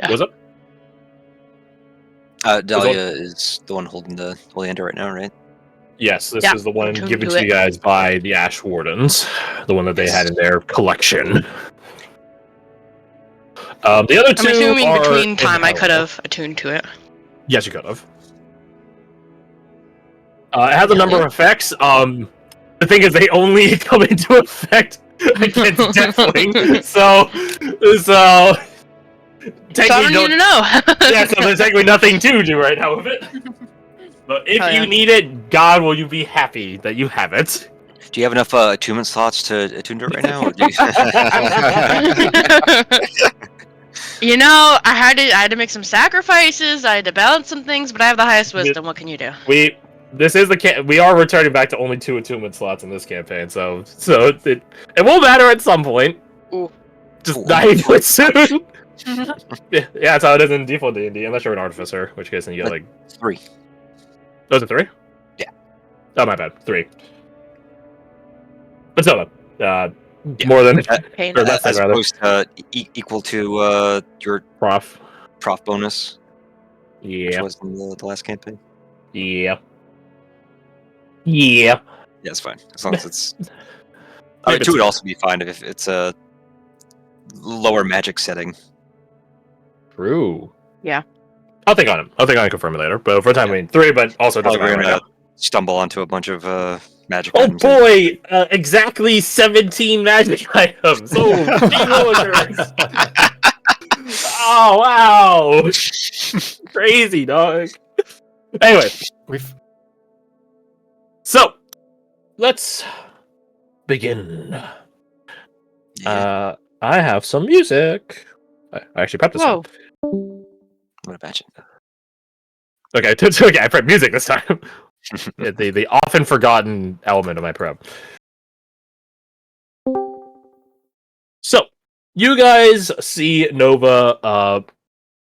What's up? Dahlia is the one holding the Oleander right now, right? Yes, this Yeah, is the one attuned given to to it. you guys by the Ash Wardens, the one that they had in their collection. The other two I'm assuming are between in time I Hello. could have attuned to it. Yes, you could have. It has a number of effects. The thing is, they only come into effect against Deathwing. So So I don't need to know. Yeah, so there's technically nothing to do right now with it. But if you need it, God, will you be happy that you have it. Do you have enough attunement slots to attune to it right now? Or do you... You know, I had to make some sacrifices. I had to balance some things, but I have the highest wisdom. What can you do? We are returning back to only 2 attunement slots in this campaign, so it will matter at some point. Ooh. Just not even soon. Yeah, that's how it is in default D&D, unless you're an artificer, which case then you get like 3. Was it 3? Yeah. Oh, my bad. 3. But still, more than or less than, as rather. opposed to equal to your prof bonus. Yeah. Which was in the last campaign. Yeah. Yeah. Yeah, it's fine as long as it's. 2 would also be fine if it's a lower magic setting. True. Yeah. I'll think on him. I'll think on confirm it later. But for the time being 3, but also doesn't matter right now. Stumble onto a bunch of magic items. Oh boy! Exactly 17 magic items! Oh, wow! Crazy, dog. Anyway. So, let's begin. Yeah. I have some music. I actually prepped this one. What about you? Okay, okay, I prepped music this time. the often forgotten element of my prep. So, you guys see Nova. Let's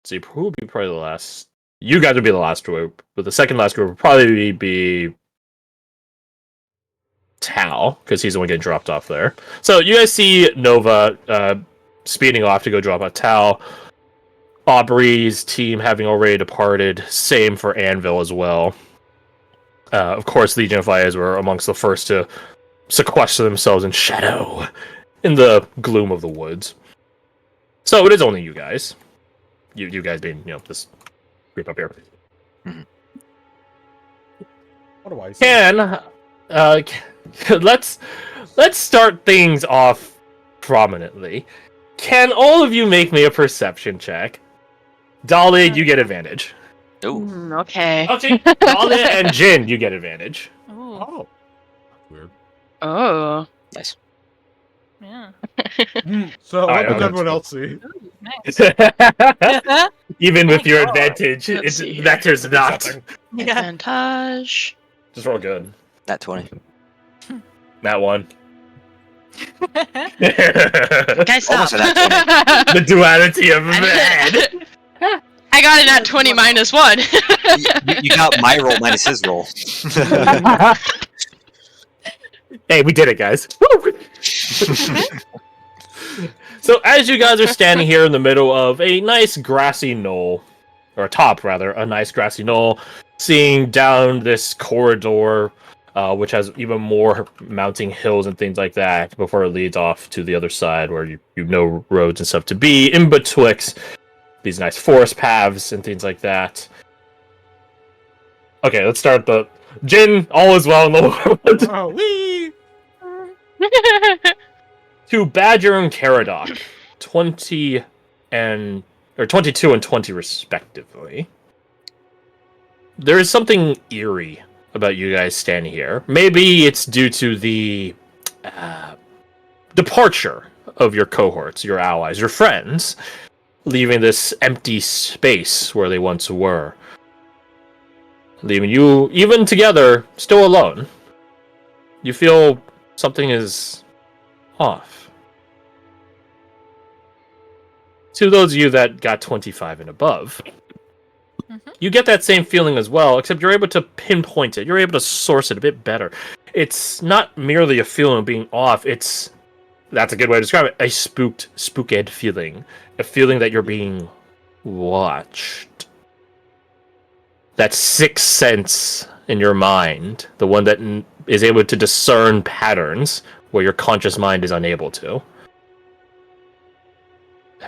see, who would be probably the last? You guys would be the last group, but the second last group would probably be Tal, because he's the one getting dropped off there. So, you guys see Nova speeding off to go drop off Tal. Aubrey's team having already departed. Same for Anvil as well. Of course, Legion of Fires were amongst the first to sequester themselves in shadow in the gloom of the woods. So it is only you guys. You guys being, this group up here. Mm-hmm. What do I say? Let's start things off prominently. Can all of you make me a perception check? Dahlia, you get advantage. Okay. Okay. Dahlia and Jin, you get advantage. Oh. Weird. Oh. Nice. Yeah. So what right, did everyone else see? Ooh, nice. Even with your advantage, that matters not. Yeah. Advantage. Just roll good. Nat 20. Nat 1. Guys, stop. The duality of bad. I got it at 20 minus 1. you got my roll minus his roll. Hey, we did it, guys. So, as you guys are standing here in the middle of a nice grassy knoll, or atop, rather, a nice grassy knoll, seeing down this corridor, which has even more mounting hills and things like that, before it leads off to the other side, where you know roads and stuff to be, in betwixt these nice forest paths and things like that. Okay, let's start the... Jin, all is well in the world. Oh, wee! To Badger and Caradoc, 22 and 20 respectively. There is something eerie about you guys standing here. Maybe it's due to the departure of your cohorts, your allies, your friends, leaving this empty space where they once were. Leaving you, even together, still alone. You feel something is off. To those of you that got 25 and above, you get that same feeling as well, except you're able to pinpoint it. You're able to source it a bit better. It's not merely a feeling of being off, that's a good way to describe it, a spooked feeling. A feeling that you're being watched, that sixth sense in your mind, the one that is able to discern patterns where your conscious mind is unable to,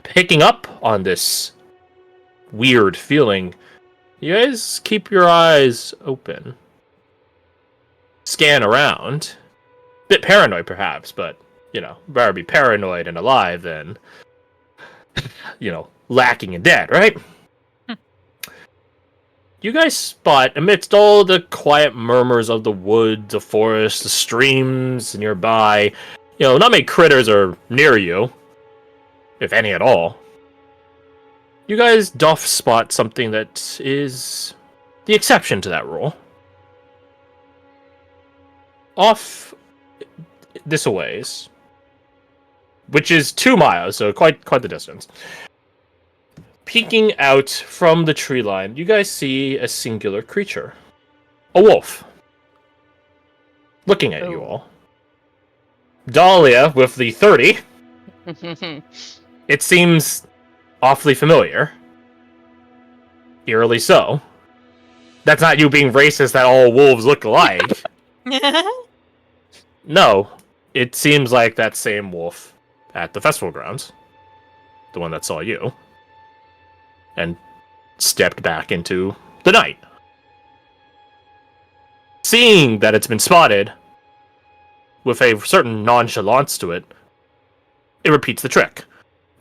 picking up on this weird feeling, you guys keep your eyes open. Scan around. Bit paranoid, perhaps, but, better be paranoid and alive than, lacking and dead, right? You guys spot, amidst all the quiet murmurs of the woods, the forest, the streams nearby, not many critters are near you, if any at all. You guys doth spot something that is the exception to that rule. Off this a ways, which is 2 miles, so quite the distance. Peeking out from the tree line, you guys see a singular creature. A wolf. Looking at you all. Dahlia with the 30. It seems awfully familiar. Eerily so. That's not you being racist that all wolves look alike. No. It seems like that same wolf at the festival grounds. The one that saw you. And stepped back into the night. Seeing that it's been spotted, with a certain nonchalance to it, it repeats the trick,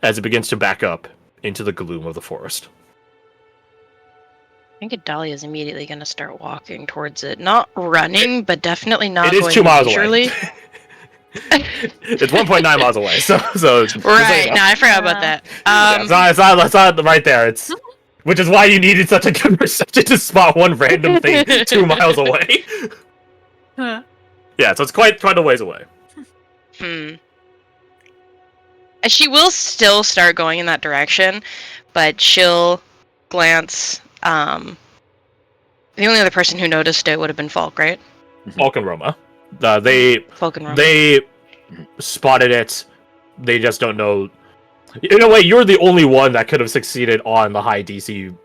as it begins to back up into the gloom of the forest. I think Dahlia is immediately going to start walking towards it. Not running, but definitely not It is going 2 miles leisurely. away. It's 1.9 miles away, so Right, no, I forgot about that. it's not right there. It's which is why you needed such a good perception to spot one random thing 2 miles away. Yeah, so it's quite a ways away. She will still start going in that direction, but she'll glance. The only other person who noticed it would have been Falk, right? Falk and Roma. Falk and Roma. They spotted it. They just don't know. In a way, you're the only one that could have succeeded on the high DC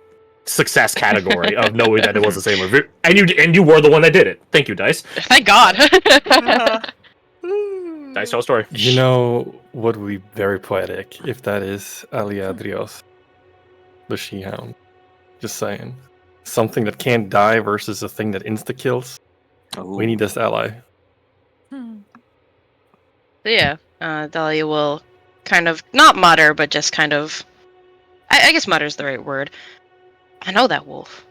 success category of knowing that it was the same review. And you were the one that did it. Thank you, Dice. Thank God. Dice, tell a story. You know what would be very poetic if that is Aliadrios, the she-hound. Just saying. Something that can't die versus a thing that insta-kills. We need this ally. So yeah, Dahlia will kind of, not mutter, but just kind of, I guess mutter is the right word. I know that wolf.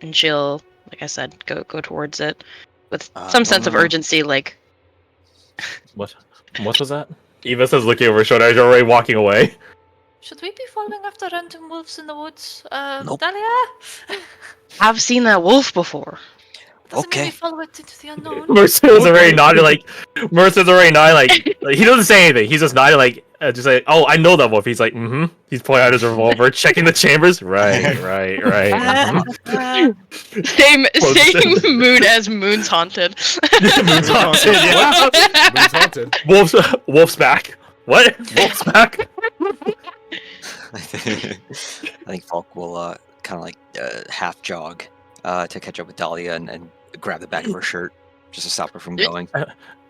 And she'll, like I said, go towards it with some sense of urgency, like... What was that? Eva says looking over her shoulder as you're already walking away. Should we be following after random wolves in the woods? Nope. Dahlia? I've seen that wolf before. Doesn't mean Okay. we follow it into the unknown. Mercer's already nodding like he doesn't say anything. He's just nodding like just like, oh, I know that wolf. He's like, mm-hmm. He's pulling out his revolver, checking the chambers. Right. mhm. Same mood as Moon's Haunted. Moon's haunted, yeah. Moon's haunted. Wolf's back. What? Wolf's back? I think Falk will kind of like half jog to catch up with Dahlia and grab the back of her shirt just to stop her from going.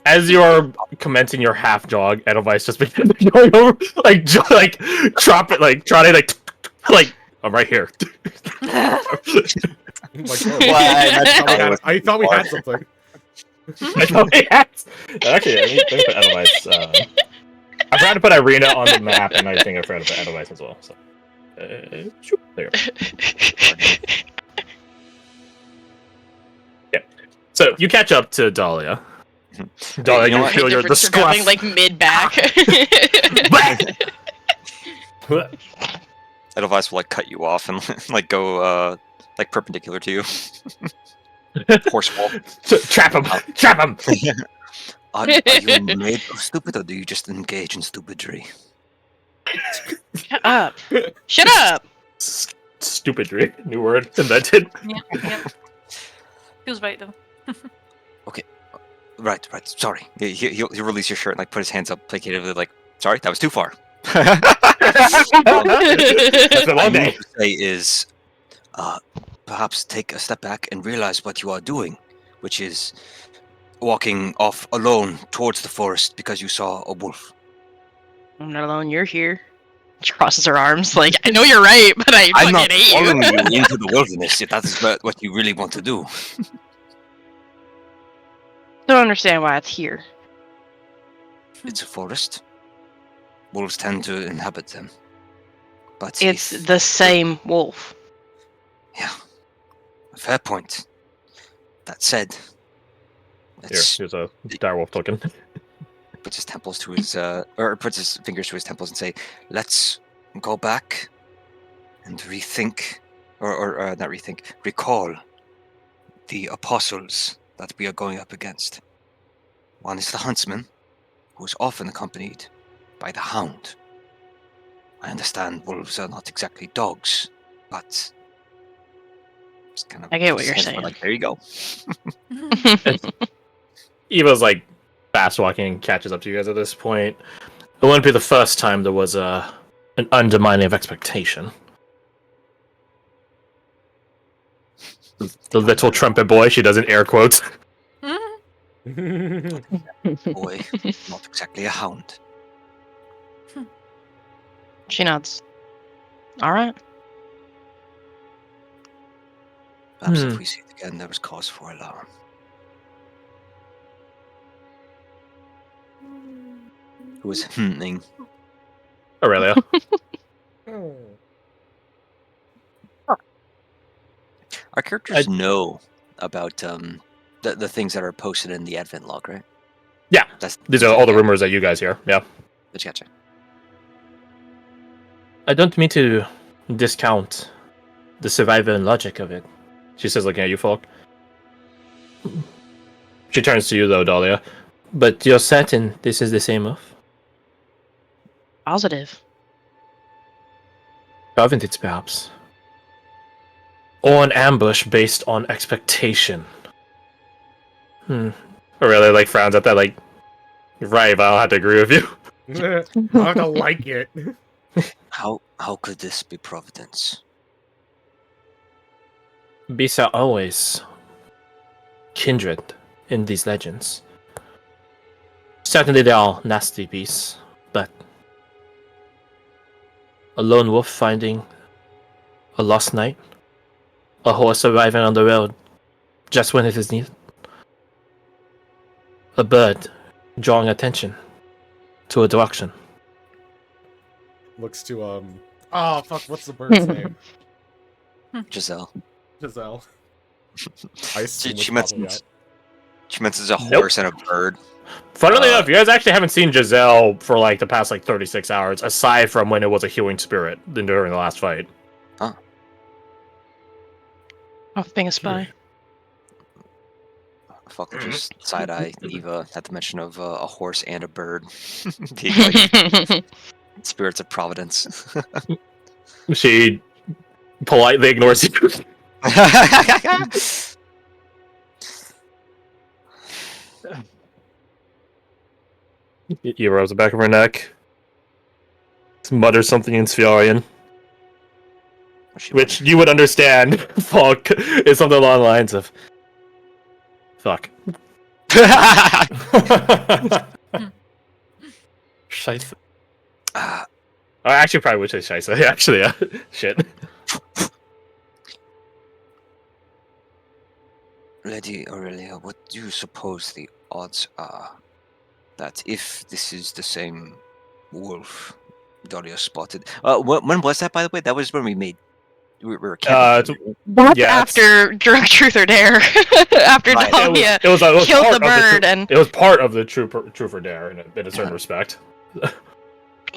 As you are commencing your half jog, Edelweiss just begins going over, like drop it, like trying to like I'm right here. Oh my God. I thought we had something. I thought we had. Actually, let me put Edelweiss. I forgot to put Irina on the map, and I think I forgot to put Edelweiss as well. So, there you go. Yeah. So you catch up to Dahlia. Dahlia, you feel the scruff. Like mid back. Edelweiss will like cut you off and like go like perpendicular to you. Horse wall. Trap him! Trap him! Are you made of stupid, or do you just engage in stupidry? Shut up! Shut up! Stupidry. New word invented. Yeah. Feels right though. Right. Sorry. He'll release your shirt and like put his hands up placatively, like, sorry, that was too far. That's a long I day. need to say is, perhaps take a step back and realize what you are doing, which is walking off alone towards the forest because you saw a wolf. I'm not alone. You're here. She crosses her arms like, I know you're right, but I I'm fucking not hate following you. you into the wilderness if that is what you really want to do. Don't understand why it's here. It's a forest. Wolves tend to inhabit them. But It's if- the same wolf. Yeah, a fair point. That said, let's Here's a direwolf token. puts his temples to his or puts his fingers to his temples and say, let's go back and rethink or not rethink, recall the apostles that we are going up against. One is the huntsman, who is often accompanied by the hound. I understand wolves are not exactly dogs, but just kind of I get what puts you're his hands saying. like, there you go. Eva's like fast walking and catches up to you guys at this point. It wouldn't be the first time there was an undermining of expectation. The little trumpet boy, she does in air quotes. Boy, not exactly a hound. She nods. All right. Perhaps if we see it again, there was cause for alarm. Who is hmming? Aurelia. Our characters know about the things that are posted in the Advent log, right? Yeah. These are all the rumors that you guys hear. Yeah. Gotcha. I don't mean to discount the survival and logic of it, she says, looking at you, Falk. She turns to you, though, Dahlia. But you're certain this is the same wolf? Positive. Covenants, perhaps. Or an ambush based on expectation. Aurelia, like, frowns at that, like, you're right, but I'll have to agree with you. I don't like it. How could this be Providence? Beasts are always kindred in these legends. Certainly they are nasty beasts, but a lone wolf finding a lost knight, a horse arriving on the road just when it is needed, a bird drawing attention to a direction. Looks to oh fuck, what's the bird's name? Giselle. Giselle. I assume She it's probably mentions she mentions a Nope. horse and a bird. Funnily enough, you guys actually haven't seen Giselle for like the past 36 hours, aside from when it was a healing spirit during the last fight. Off being a spy. Fuck, just side eye Eva at the mention of a horse and a bird. Being like spirits of Providence. She politely ignores you. You rubs the back of her neck. Mutters something in Sviarian, which you would understand. Fuck is something along the lines of fuck. Scheiße. Ah, I actually probably would say Scheisse. Actually, yeah. Shit. Lady Aurelia, what do you suppose the odds are that if this is the same wolf Dahlia spotted? When was that, by the way? That was when we were camping. That's Yeah, after Drunk Truth or Dare. After Right. Dahlia It was killed part the of bird and... it was part of the True for Dare in a certain respect.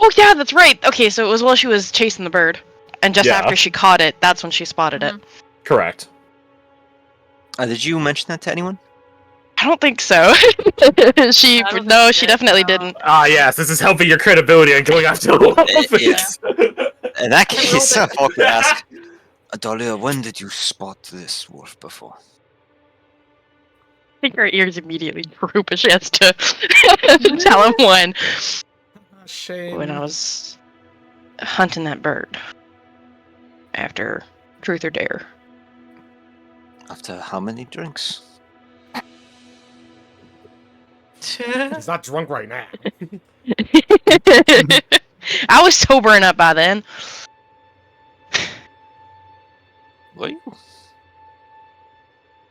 Oh yeah, that's right. Okay, so it was while she was chasing the bird. And just Yeah. after she caught it, that's when she spotted it. Correct. Did you mention that to anyone? I don't think so. She I don't no, think she she did, definitely no. didn't. Ah, yes, this is helping your credibility and going after the wolf. Yeah. In that case, rolled it. Falk would ask, Dahlia, when did you spot this wolf before? I think her ears immediately droop as she has to tell him when. Shame. When I was hunting that bird after truth or dare. After how many drinks? He's not drunk right now. I was sobering up by then. Were you?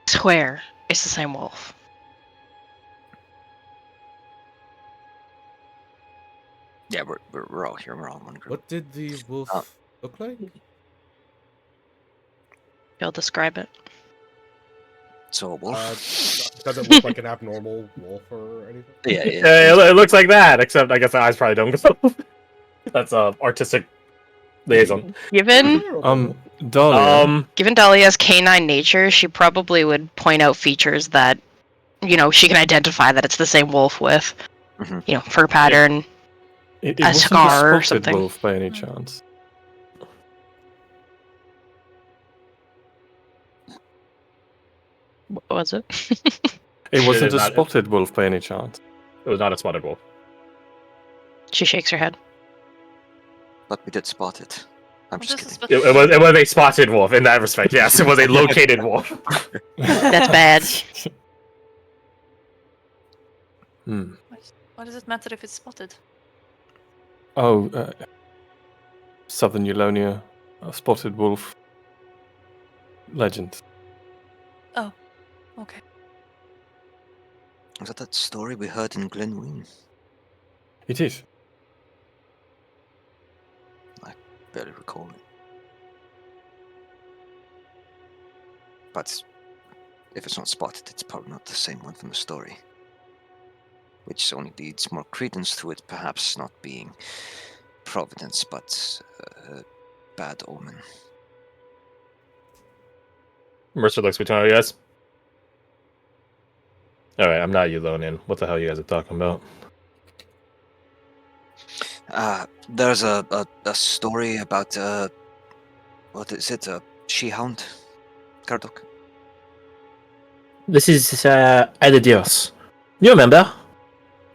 Swear, it's the same wolf. Yeah, we're all here. We're all in one group. What did the wolf look like? You'll describe it. So a wolf? Does it look like an abnormal wolf or anything? yeah. It looks like that, except I guess the eyes probably don't go. That's artistic liaison. Given Dahlia. given Dahlia's canine nature, she probably would point out features that, she can identify that it's the same wolf with. Mhm. Fur pattern. It a wasn't scar or spotted something. wolf by any chance. What was it? It wasn't a not- spotted wolf by any chance. It was not a spotted wolf. She shakes her head. But we did spot it. I'm just This is kidding. what- It was a spotted wolf in that respect. Yes, it was a located wolf. That's bad. Hmm. Why does it matter if it's spotted? Oh, Southern Eulonia, a spotted wolf. Legend. Okay. Was that story we heard in Glenween? It is. Barely recall it. But if it's not spotted, it's probably not the same one from the story. Which only leads more credence to it perhaps not being Providence, but bad omen. Mercer looks between you guys. Alright, I'm not Eulonian. What the hell you guys are talking about? There's a story about what is it? A she-hound? Kardok? This is Ida Dios. You remember?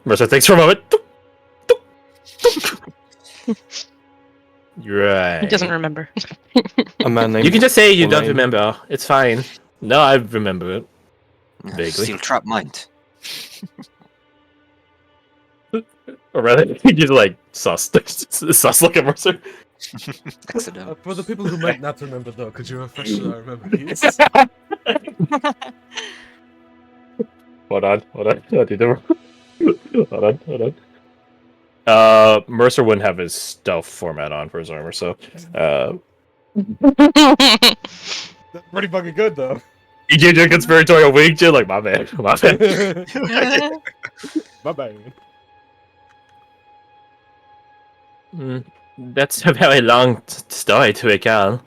Mercer thinks for a moment. Right. He doesn't remember. A man named. You can just say you don't Elaine. remember. It's fine. No, I remember it. Vaguely. Steel trap mind. Or rather, you just like sus. Sus look at Mercer. Excellent. For the people who might not remember, though, could you refresh our memories? Hold on. Hold on. Mercer wouldn't have his stealth format on for his armor, so That's pretty fucking good, though. he gave you a conspiratorial wink, Jim. Like my man. My bad. That's a very long story to recall.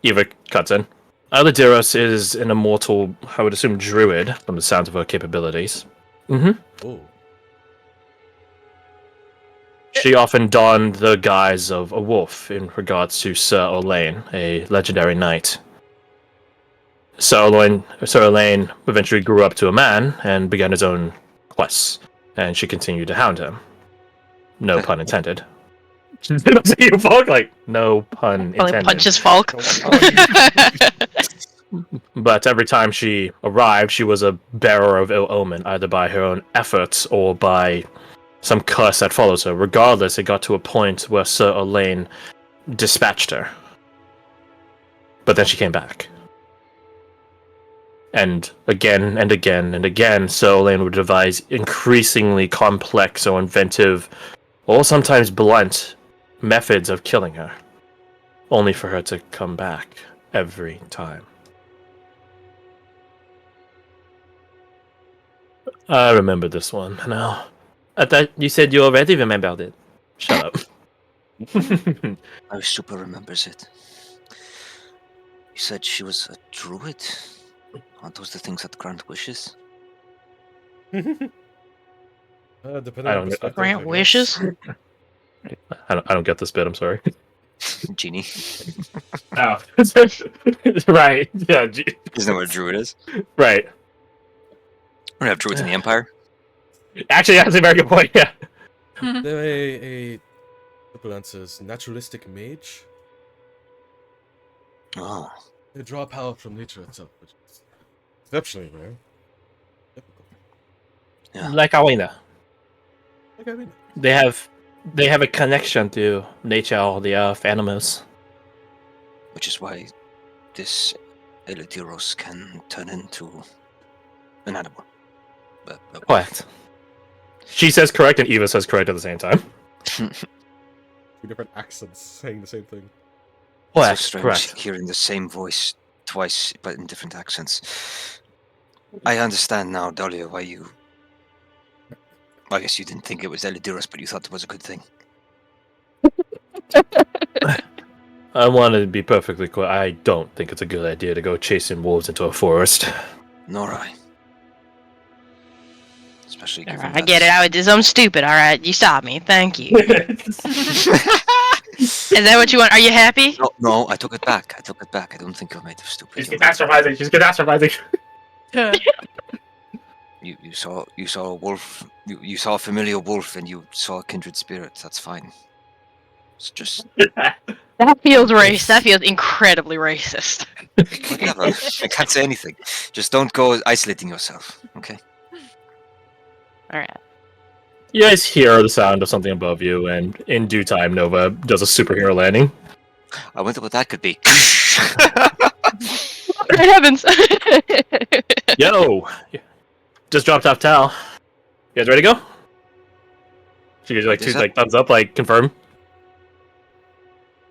Eva cuts in. Aladeros is an immortal, I would assume, druid from the sounds of her capabilities. Oh. She often donned the guise of a wolf in regards to Sir Olaine, a legendary knight. Sir Olaine eventually grew up to a man and began his own quests, and she continued to hound him. No pun intended. You Falk? Like, no pun Only intended. punches Falk. But every time she arrived, she was a bearer of ill omen, either by her own efforts or by some curse that follows her. Regardless, it got to a point where Sir Olaine dispatched her. But then she came back. And again and again and again, Sir Olaine would devise increasingly complex or inventive, or sometimes blunt, methods of killing her. Only for her to come back every time. I remember this one now. I thought you said you already remembered it. Shut up. I super remembers it. You said she was a druid? Aren't those the things that grant wishes? Depending I on don't perspective, I Grant guess. wishes? I don't get this bit, I'm sorry. Genie. Oh. Right. Yeah, Isn't that what a druid is? right. We don't have druids in the Empire. Actually, that's a very good point, yeah. A Triple answers naturalistic mage. Oh, They draw power from nature itself, which is exceptionally rare. Difficult. yeah. Like Awina. Like, I mean, They have a connection to nature, the earth, animals. Which is why this Eleuteros can turn into an animal. But Correct. She says correct and Eva says correct at the same time. 2 different accents saying the same thing. so Correct. strange Correct. hearing the same voice twice, but in different accents. I understand now, Dahlia, why you. I guess you didn't think it was Eleuteros, but you thought it was a good thing. I wanted to be perfectly clear. I don't think it's a good idea to go chasing wolves into a forest. Nor I. Especially given Alright, I get it. I did something stupid. Alright, you stopped me. Thank you. Is that what you want? Are you happy? No, I took it back. I don't think you're made of stupid. She's You're made- catastrophizing. She's catastrophizing. You saw a wolf. You saw a familiar wolf, and you saw a kindred spirit. That's fine. It's just That feels racist. That feels incredibly racist. whatever. I can't say anything. Just don't go isolating yourself. Okay. Alright. You guys hear the sound of something above you, and in due time, Nova does a superhero landing. I wonder what that could be. Great heavens! Yo! Just dropped off Tal. You guys ready to go? She gives you like Is two that- thumbs up, like confirm.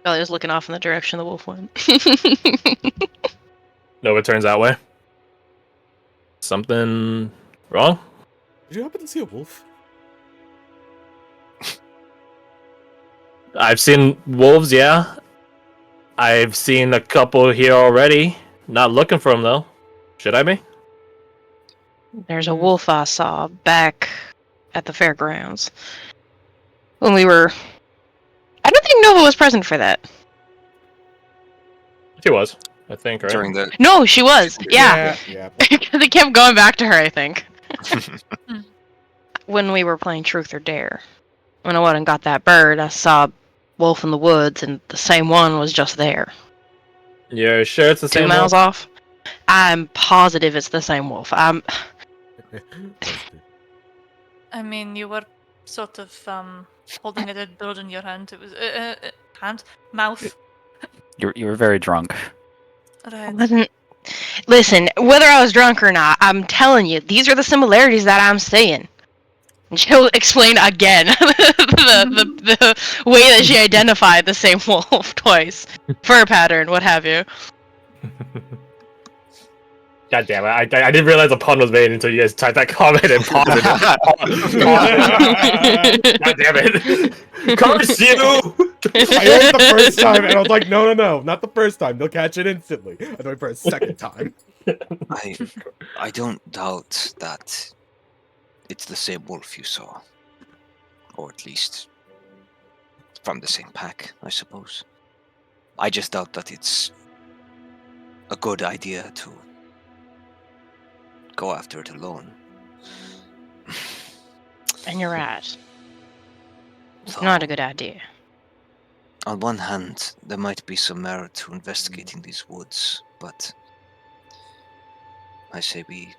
Ellie was looking off in the direction the wolf went. Nova turns that way. Something wrong? Did you happen to see a wolf? I've seen wolves, yeah. I've seen a couple here already. Not looking for them though. Should I be? There's a wolf I saw back at the fairgrounds when we were. I don't think Nova was present for that. She was, I think, right? During the No, she was. Yeah, Yeah. they kept going back to her. I think when we were playing Truth or Dare, when I went and got that bird, I saw wolf in the woods, and the same one was just there. You're sure it's the 2 same miles wolf? off. I'm positive it's the same wolf. I mean, you were sort of holding a dead bird in your hand. It was mouth. You were very drunk. Right. Wasn't. Listen, whether I was drunk or not, I'm telling you, these are the similarities that I'm seeing. And she'll explain again the way that she identified the same wolf twice. Fur pattern, what have you. God damn it! I didn't realize a pun was made until you guys typed that comment and paused it. God damn it! Curse you! I heard it the first time, and I was like, no, not the first time. They'll catch it instantly. I do it for a second time. I don't doubt that it's the same wolf you saw, or at least from the same pack, I suppose. I just doubt that it's a good idea to go after it alone. And you're right. It's So, not a good idea. on one hand, there might be some merit to investigating these woods, but I say we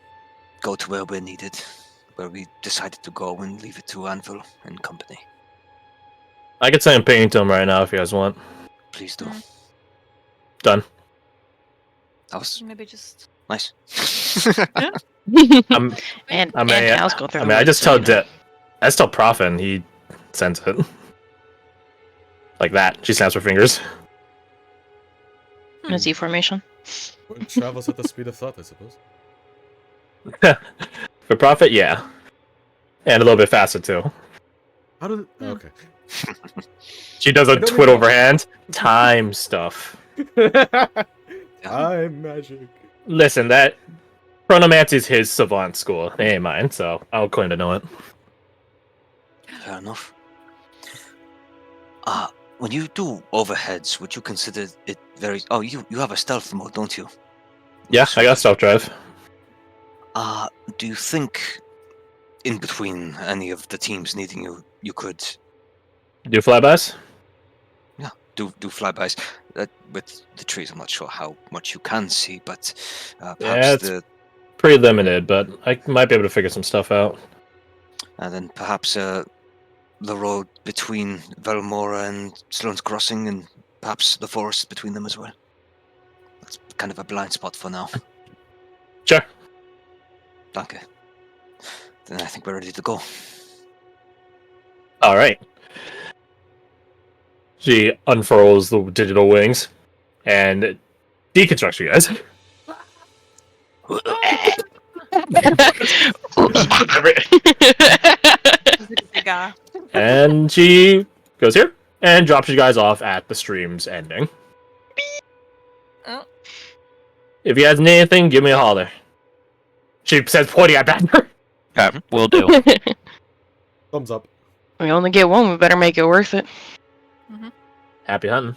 go to where we're needed, where we decided to go, and leave it to Anvil and company. I could send a painting to him right now if you guys want. Please do. Done. That was Maybe just. nice. I'm, And I mean, Al's going through I the mean, I woods, just so tell you know. I just tell Prof and he sends it. Like that. She snaps her fingers. In a Z formation. One travels at the speed of thought, I suppose. For Prophet, yeah. And a little bit faster too. How did? Okay. She does a don't twiddle of know. her hand. Time stuff. I'm magic. Listen, that Chronomancy's his savant school. It ain't mine, so I'll claim to know it. Fair enough. When you do overheads, would you consider it very? Oh, you have a stealth mode, don't you? Yeah, I got stealth drive. Do you think in between any of the teams needing you, you could? Do flybys? do flybys. With the trees, I'm not sure how much you can see, but Yeah, perhaps it's pretty limited, but I might be able to figure some stuff out. and then perhaps the road between Velmora and Sloan's Crossing, and perhaps the forest between them as well. That's kind of a blind spot for now. Sure. Danke. Then I think we're ready to go. All right. She unfurls the digital wings and deconstructs you guys. Cigar. And she goes here and drops you guys off at the stream's ending. Oh. If you guys need anything, give me a holler. She says, pointing at Banner. Okay, will do. Thumbs up. We only get one, we better make it worth it. Happy hunting.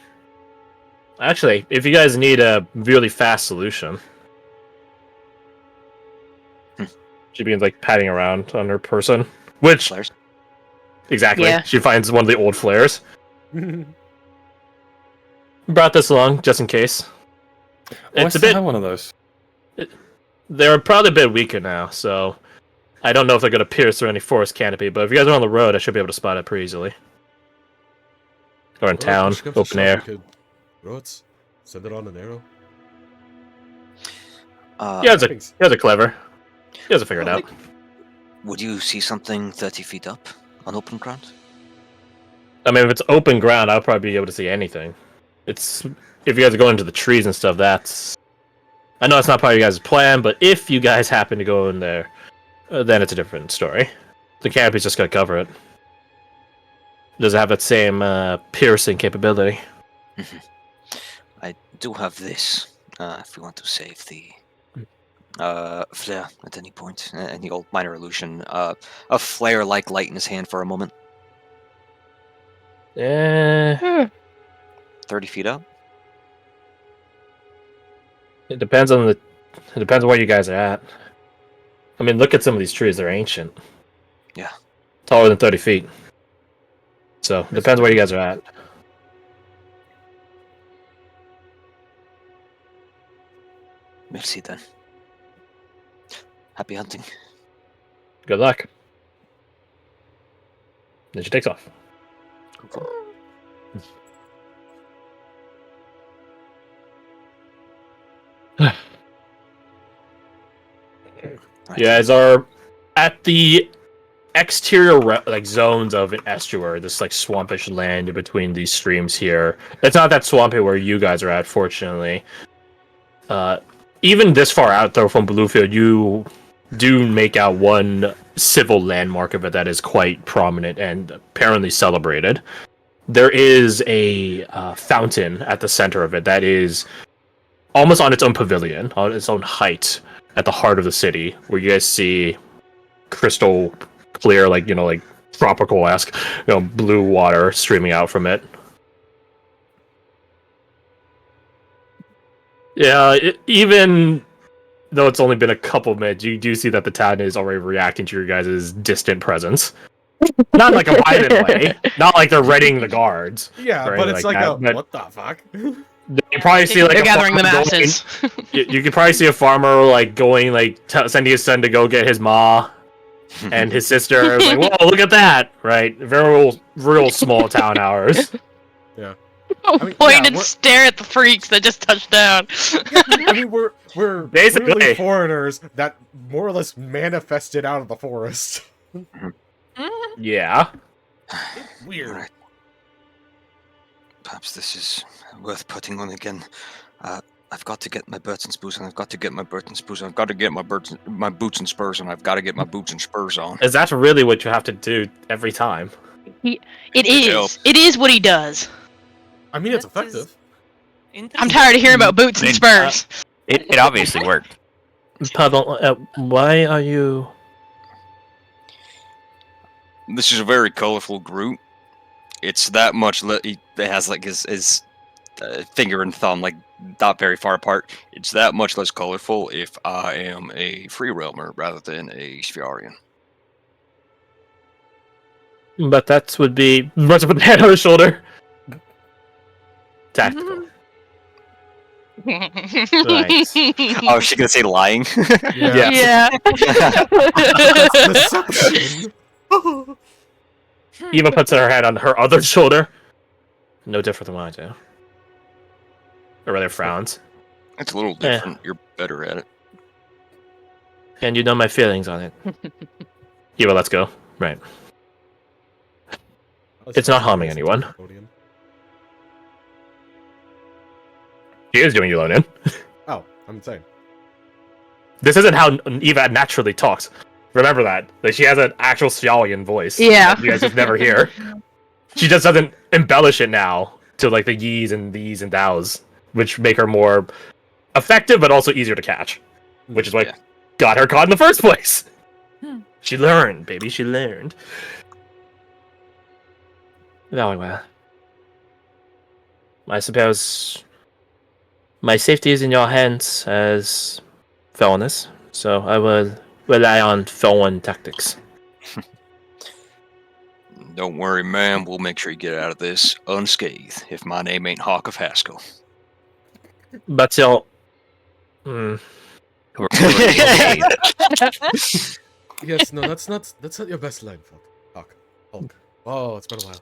Actually, if you guys need a really fast solution, she begins like patting around on her person, which Flares. exactly Yeah. she finds one of the old flares. Brought this along just in case. I It's a still bit. have one of those. They're probably a bit weaker now, so I don't know if they're going to pierce through any forest canopy. But if you guys are on the road, I should be able to spot it pretty easily. Or in town, Push comes to open shove, air. we could throw it, send it on an arrow. You guys are clever. You guys will figure it out. Would you see something 30 feet up on open ground? I mean, if it's open ground, I'll probably be able to see anything. It's if you guys are going into the trees and stuff. That's I know it's not part of you guys' plan, but if you guys happen to go in there, then it's a different story. The canopy's just gonna cover it. Does it have that same piercing capability? I do have this. If we want to save the flare at any point, any old minor illusion, a flare-like light in his hand for a moment. Yeah, 30 feet up. it depends on where you guys are at. I mean, look at some of these trees; they're ancient. Yeah. Taller than 30 feet. So it depends where you guys are at. We'll see then. Happy hunting. Good luck. Then she takes off. You guys are at the exterior zones of an estuary, this like swampish land in between these streams here. It's not that swampy where you guys are at, fortunately. Even this far out though from Bluefield, you do make out one civil landmark of it that is quite prominent and apparently celebrated. There is a fountain at the center of it that is almost on its own pavilion, on its own height at the heart of the city, where you guys see crystal clear, like tropical-esque, blue water streaming out from it. Yeah, even though it's only been a couple minutes, you do see that the town is already reacting to your guys' distant presence. Not like a violent way. Not like they're readying the guards. Yeah, or but anything it's like like that, but what the fuck? you probably see like They're a gathering the farmer masses. you could probably see a farmer like going sending his son to go get his ma and his sister. Like, whoa, look at that! Right, very real small town hours. Point and stare at the freaks that just touched down. I mean, we're Basically. really foreigners that more or less manifested out of the forest. Yeah. Weird. Alright. Perhaps this is worth putting on again. I've got to get my boots and spurs, and I've got to get my boots and spurs, and I've got to get my boots and spurs, and I've got to get my boots and spurs on. Is that really what you have to do every time? It is. It is what he does. I mean, it's That is effective. I'm tired of hearing about boots and spurs. It obviously worked. Pardon, why are you... This is a very colorful group. It's that much. It has like his finger and thumb like not very far apart. It's that much less colorful if I am a free realmer rather than a Spherian. But that would be... Runs up with the hand on his shoulder. Tactical. Oh, is she gonna say lying? Yeah. Yeah. Deception. Eva puts her hand on her other shoulder. No different than what I do. Or rather frowns. It's a little different. You're better at it. And you know my feelings on it. Eva, let's go. Right. It's not harming anyone. She is doing you alone in. Oh, I'm insane. This isn't how Eva naturally talks. Remember that. Like, she has an actual Stallion voice. Yeah. that you guys just never hear. She just doesn't embellish it now to like the yees and these and thous, which make her more effective but also easier to catch. Which is what got her caught in the first place. She learned, baby. She learned. Very well. I suppose my safety is in your hands as Feloness, so I will rely on Felon tactics. Don't worry, ma'am. We'll make sure you get out of this unscathed. If my name ain't Hawk of Haskell. But you'll... Yes, no, that's not your best line, Hawk. Oh, it's been a while.